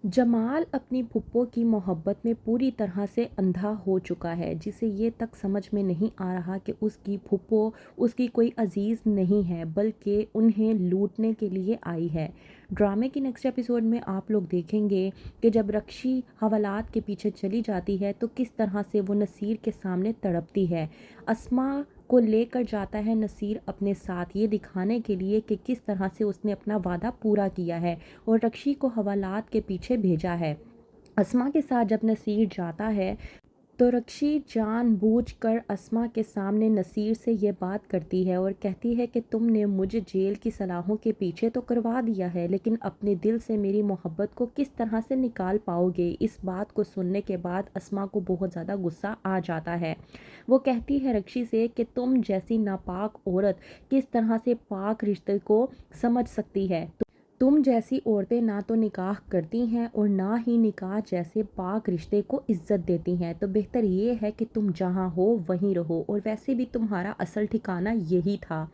जमाल अपनी फूफो की मोहब्बत में पूरी तरह से अंधा हो चुका है, जिसे ये तक समझ में नहीं आ रहा कि उसकी फूफो उसकी कोई अजीज़ नहीं है, बल्कि उन्हें लूटने के लिए आई है। ड्रामे की नेक्स्ट एपिसोड में आप लोग देखेंगे कि जब रक्षी हवालात के पीछे चली जाती है तो किस तरह से वो नसीर के सामने तड़पती है। अस्मा को लेकर जाता है नसीर अपने साथ, ये दिखाने के लिए कि किस तरह से उसने अपना वादा पूरा किया है और रक्षी को हवालात के पीछे भेजा है। अस्मा के साथ जब नसीर जाता है तो रक्षी जानबूझकर अस्मा के सामने नसीर से ये बात करती है और कहती है कि तुमने मुझे जेल की सलाहों के पीछे तो करवा दिया है, लेकिन अपने दिल से मेरी मोहब्बत को किस तरह से निकाल पाओगे। इस बात को सुनने के बाद अस्मा को बहुत ज़्यादा गुस्सा आ जाता है। वो कहती है रक्षी से कि तुम जैसी नापाक औरत किस तरह से पाक रिश्ते को समझ सकती है। तुम जैसी औरतें ना तो निकाह करती हैं और ना ही निकाह जैसे पाक रिश्ते को इज्जत देती हैं, तो बेहतर ये है कि तुम जहाँ हो वहीं रहो, और वैसे भी तुम्हारा असल ठिकाना यही था।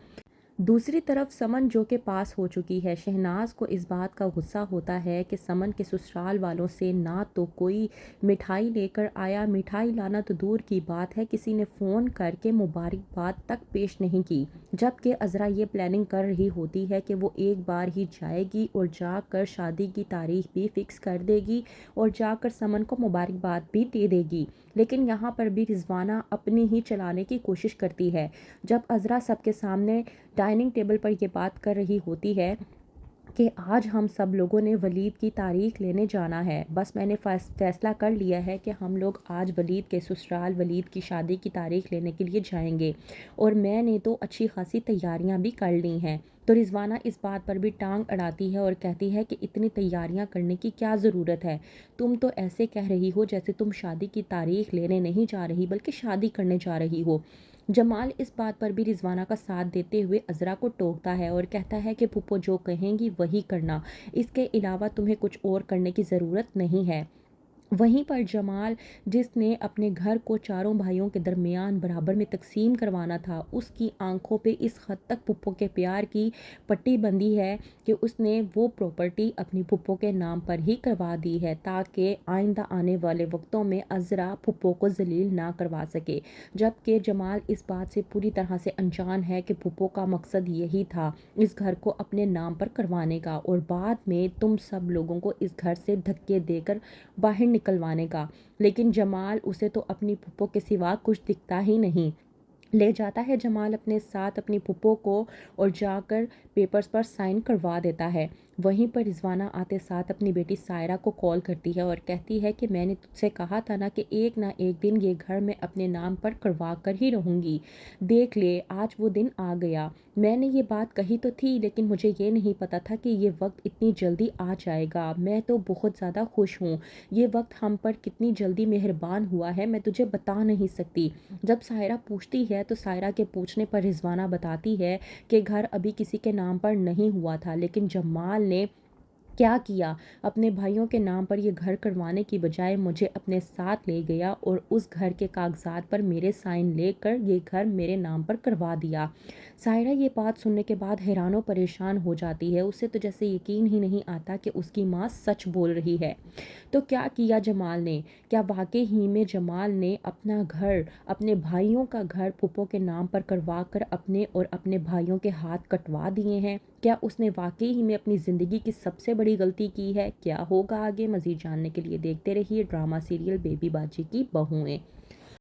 दूसरी तरफ समन जो के पास हो चुकी है, शहनाज को इस बात का गुस्सा होता है कि समन के ससुराल वालों से ना तो कोई मिठाई लेकर आया, मिठाई लाना तो दूर की बात है, किसी ने फ़ोन करके मुबारकबाद तक पेश नहीं की। जबकि अज़रा ये प्लानिंग कर रही होती है कि वो एक बार ही जाएगी और जाकर शादी की तारीख भी फ़िक्स कर देगी और जाकर समन को मुबारकबाद भी दे देगी। लेकिन यहाँ पर भी रिजवाना अपनी ही चलाने की कोशिश करती है। जब अज़रा सबके सामने डाइनिंग टेबल पर ये बात कर रही होती है कि आज हम सब लोगों ने वलीद की तारीख लेने जाना है, बस मैंने फैसला कर लिया है कि हम लोग आज वलीद के ससुराल वलीद की शादी की तारीख लेने के लिए जाएंगे, और मैंने तो अच्छी खासी तैयारियां भी कर ली हैं। तो रिजवाना इस बात पर भी टांग अड़ाती है और कहती है कि इतनी तैयारियां करने की क्या ज़रूरत है, तुम तो ऐसे कह रही हो जैसे तुम शादी की तारीख लेने नहीं जा रही बल्कि शादी करने जा रही हो। जमाल इस बात पर भी रिजवाना का साथ देते हुए अज़रा को टोकता है और कहता है कि फूफो जो कहेंगी वही करना, इसके अलावा तुम्हें कुछ और करने की ज़रूरत नहीं है। वहीं पर जमाल, जिसने अपने घर को चारों भाइयों के दरमियान बराबर में तकसीम करवाना था, उसकी आंखों पे इस हद तक फुप्पो के प्यार की पट्टी बंधी है कि उसने वो प्रॉपर्टी अपनी फुप्पो के नाम पर ही करवा दी है, ताकि आइंदा आने वाले वक्तों में अज़रा फुप्पो को जलील ना करवा सके। जबकि जमाल इस बात से पूरी तरह से अनजान है कि फुप्पो का मकसद यही था इस घर को अपने नाम पर करवाने का, और बाद में तुम सब लोगों को इस घर से धक्के देकर बाहर निकलवाने का। लेकिन जमाल, उसे तो अपनी फुप्पो के सिवा कुछ दिखता ही नहीं। ले जाता है जमाल अपने साथ अपनी फुप्पो को और जाकर पेपर्स पर साइन करवा देता है। वहीं पर रिजवाना आते साथ अपनी बेटी सायरा को कॉल करती है और कहती है कि मैंने तुझसे कहा था ना कि एक ना एक दिन ये घर मैं अपने नाम पर करवा कर ही रहूँगी। देख ले, आज वो दिन आ गया। मैंने ये बात कही तो थी, लेकिन मुझे ये नहीं पता था कि ये वक्त इतनी जल्दी आ जाएगा। मैं तो बहुत ज़्यादा खुश हूँ। ये वक्त हम पर कितनी जल्दी मेहरबान हुआ है, मैं तुझे बता नहीं सकती। जब सायरा पूछती है तो सायरा के पूछने पर रिजवाना बताती है कि घर अभी किसी के नाम पर नहीं हुआ था, लेकिन जमाल ने क्या किया, अपने भाइयों के नाम पर ये घर करवाने की बजाय मुझे अपने साथ ले गया और उस घर के कागजात पर मेरे साइन लेकर ये घर मेरे नाम पर करवा दिया। सायरा ये बात सुनने के बाद हैरान परेशान हो जाती है। उसे तो जैसे यकीन ही नहीं आता कि उसकी माँ सच बोल रही है। तो क्या किया जमाल ने? क्या वाकई ही में जमाल ने अपना घर, अपने भाइयों का घर फूफो के नाम पर करवा कर अपने और अपने भाइयों के हाथ कटवा दिए हैं? क्या उसने वाकई ही में अपनी ज़िंदगी की सबसे बड़ी गलती की है? क्या होगा आगे, मज़ीद जानने के लिए देखते रहिए ड्रामा सीरियल बेबी बाजी की बहुएं।